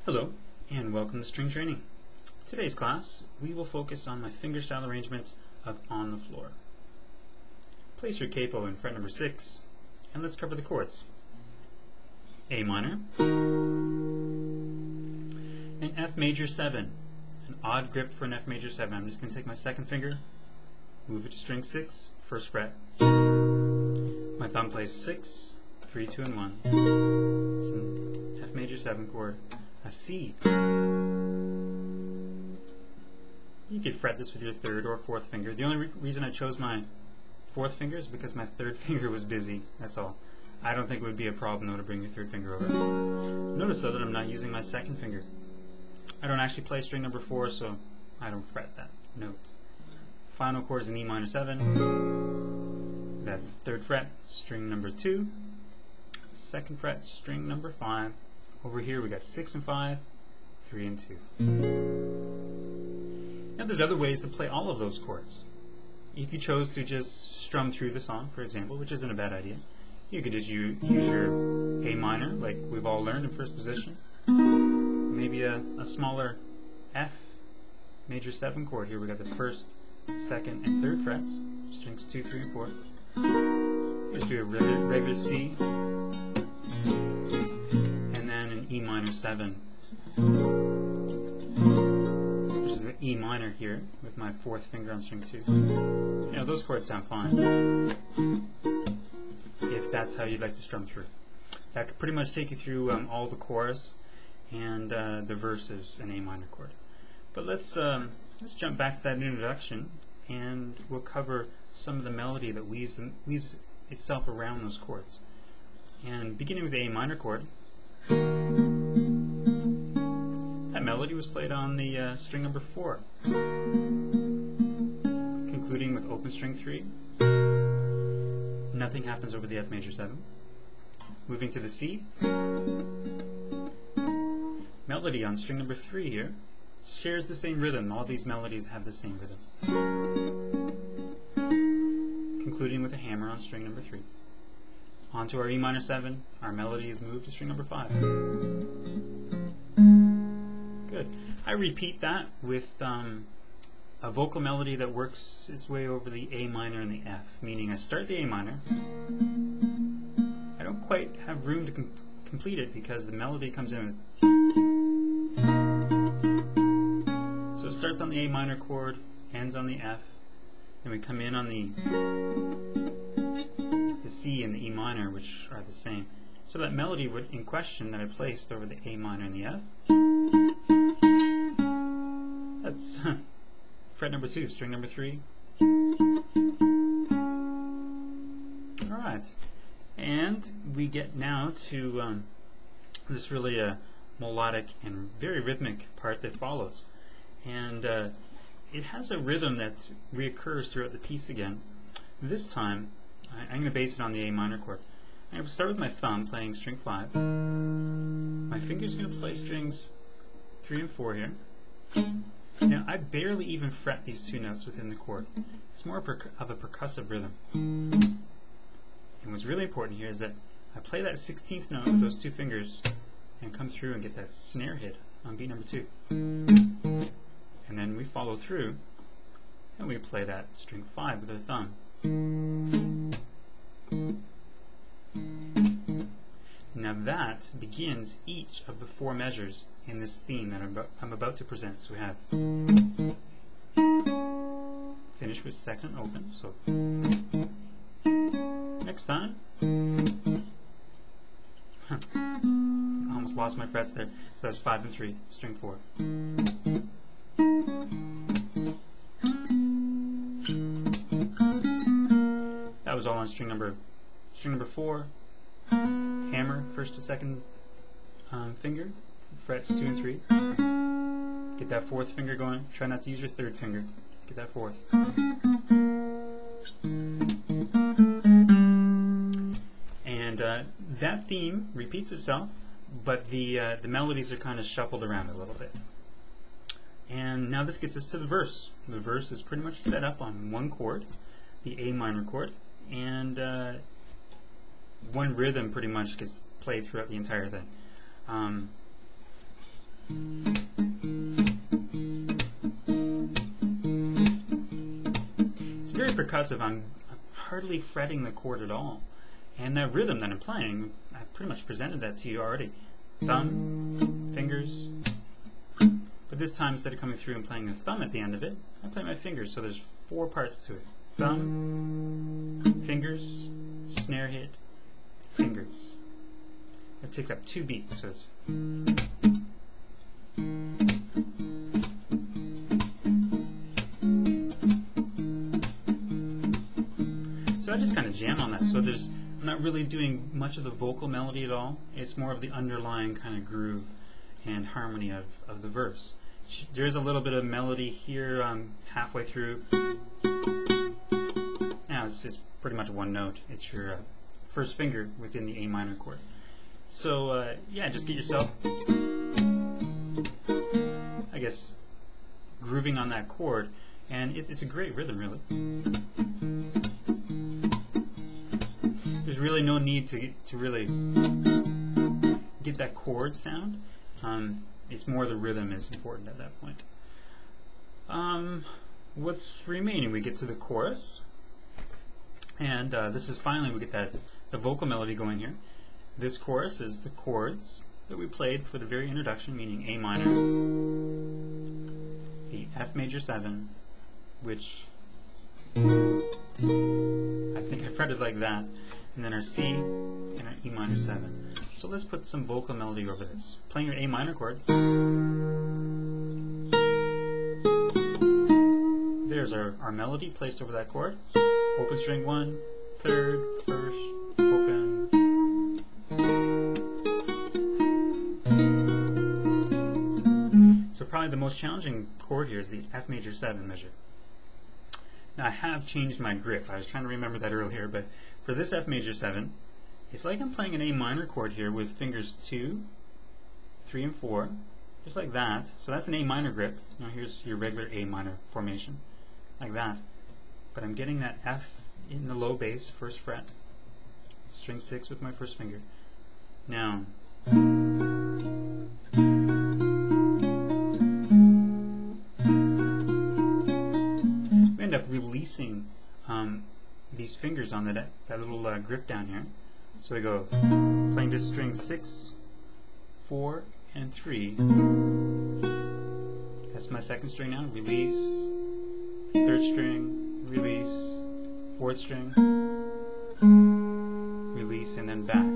Hello, and welcome to String Training. Today's class, we will focus on my fingerstyle arrangement of On the Floor. Place your capo in fret number 6, and let's cover the chords. A minor, an F major 7, an odd grip for an F major 7. I'm just going to take my second finger, move it to string 6, first fret. My thumb plays 6, 3, 2, and 1. It's an F major 7 chord. A C. You could fret this with your third or fourth finger. The only reason I chose my fourth finger is because my third finger was busy. That's all. I don't think it would be a problem though to bring your third finger over. Notice though that I'm not using my second finger. I don't actually play string number 4, so I don't fret that note. Final chord is an E minor 7. That's third fret, string number 2. Second fret, string number 5. Over here we got 6 and 5, 3 and 2. Now there's other ways to play all of those chords. If you chose to just strum through the song, for example, which isn't a bad idea, you could just use your A minor, like we've all learned in first position. Maybe a smaller F major 7 chord. Here we got the first, second, and third frets, strings 2, 3, and 4. Just do a regular C. E minor 7, which is an E minor here with my fourth finger on string 2. You know, those chords sound fine if that's how you'd like to strum through. That could pretty much take you through all the chorus and the verses in A minor chord. But let's jump back to that introduction and we'll cover some of the melody that weaves itself around those chords. And beginning with the A minor chord, that melody was played on the string number 4, concluding with open string 3. Nothing happens over the F major 7. Moving to the C, melody on string number 3 here shares the same rhythm. All these melodies have the same rhythm, concluding with a hammer on string number 3. Onto our E minor 7, our melody is moved to string number 5. Good. I repeat that with a vocal melody that works its way over the A minor and the F, meaning I start the A minor. I don't quite have room to complete it because the melody comes in with. So it starts on the A minor chord, ends on the F, and we come in on the C and the E minor, which are the same. So that melody in question that I placed over the A minor and the F, that's fret number 2, string number 3. Alright, and we get now to this really melodic and very rhythmic part that follows. And it has a rhythm that reoccurs throughout the piece again. This time I'm going to base it on the A minor chord. I'm going to start with my thumb playing string 5. My finger's going to play strings 3 and 4 here. Now I barely even fret these two notes within the chord. It's more of a percussive rhythm. And what's really important here is that I play that 16th note with those two fingers and come through and get that snare hit on beat number 2. And then we follow through and we play that string 5 with our thumb. Now that begins each of the 4 measures in this theme that I'm about to present. So we have finish with second open. So next time, almost lost my frets there. So that's 5 and 3, string 4. That was all on string number 4. Hammer, first to second finger, frets 2 and 3. Get that fourth finger going. Try not to use your third finger. Get that fourth. And that theme repeats itself, but the melodies are kind of shuffled around a little bit. And now this gets us to the verse. The verse is pretty much set up on one chord, the A minor chord, and one rhythm pretty much gets played throughout the entire thing. percussive, I'm hardly fretting the chord at all. And that rhythm that I'm playing, I pretty much presented that to you already. Thumb, fingers. But this time, instead of coming through and playing the thumb at the end of it, I play my fingers. So there's 4 parts to it. Thumb, fingers, snare hit, fingers. It takes up 2 beats. So it's so I just kind of jam on that. So I'm not really doing much of the vocal melody at all. It's more of the underlying kind of groove and harmony of the verse. There's a little bit of melody here halfway through. Now it's pretty much one note. It's your first finger within the A minor chord. So yeah, just get yourself, I guess, grooving on that chord, and it's a great rhythm, really. There's really no need to really get that chord sound. It's more the rhythm is important at that point. What's remaining? We get to the chorus, and this is finally we get the vocal melody going here. This chorus is the chords that we played for the very introduction, meaning A minor, the F major 7, which I think I fretted like that, and then our C and our E minor 7. So let's put some vocal melody over this. Playing your A minor chord. There's our melody placed over that chord. Open string 1, 3rd, 1st, open. So probably the most challenging chord here is the F major 7 measure. Now I have changed my grip. I was trying to remember that earlier, but for this F major 7, it's like I'm playing an A minor chord here with fingers 2, 3, and 4, just like that. So that's an A minor grip. Now here's your regular A minor formation, like that. But I'm getting that F in the low bass, first fret, string 6 with my first finger. Now, we end up releasing these fingers on that little grip down here. So we go playing this string 6, 4, and 3. That's my second string now. Release, 3rd string, release, 4th string, release, and then back.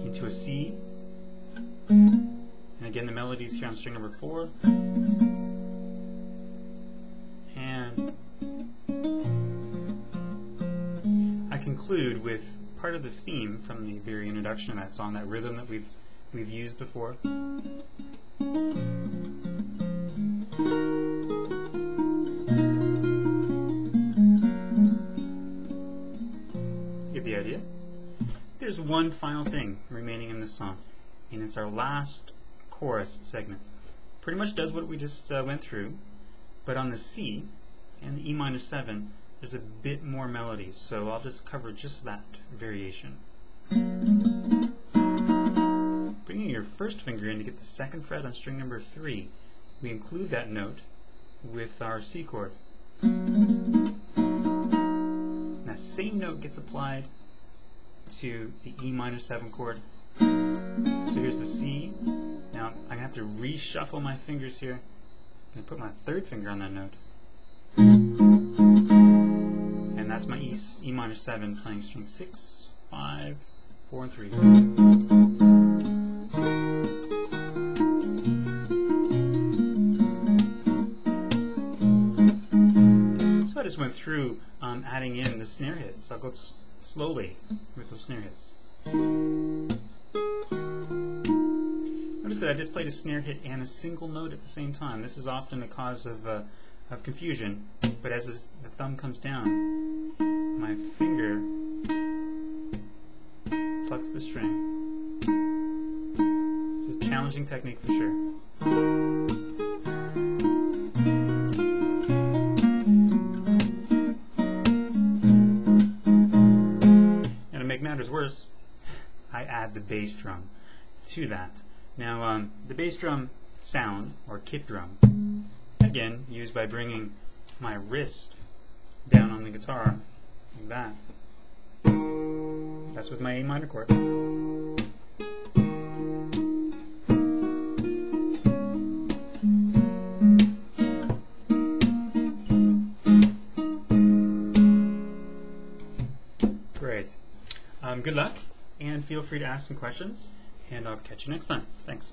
Into a C. And again, the melody's here on string number 4. And I conclude with part of the theme from the very introduction of that song, that rhythm that we've used before. Get the idea? There's one final thing remaining in this song, and it's our last chorus segment. Pretty much does what we just went through, but on the C and the E minor 7, there's a bit more melody, so I'll just cover just that variation. Bringing your first finger in to get the 2nd fret on string number 3, we include that note with our C chord. That same note gets applied to the E minor 7 chord. So here's the C. Now I'm going to have to reshuffle my fingers here. I'm going to put my 3rd finger on that note. And that's my E minor 7 playing string 6, 5, 4, and 3. So I just went through adding in the snare hits. I'll go slowly with those snare hits. Notice that I just played a snare hit and a single note at the same time. This is often a cause of confusion, but as the thumb comes down, my finger plucks the string. It's a challenging technique for sure. Now to make matters worse, I add the bass drum to that. Now the bass drum sound, or kick drum. Again, used by bringing my wrist down on the guitar like that. That's with my A minor chord. Great. Good luck, and feel free to ask some questions, and I'll catch you next time. Thanks.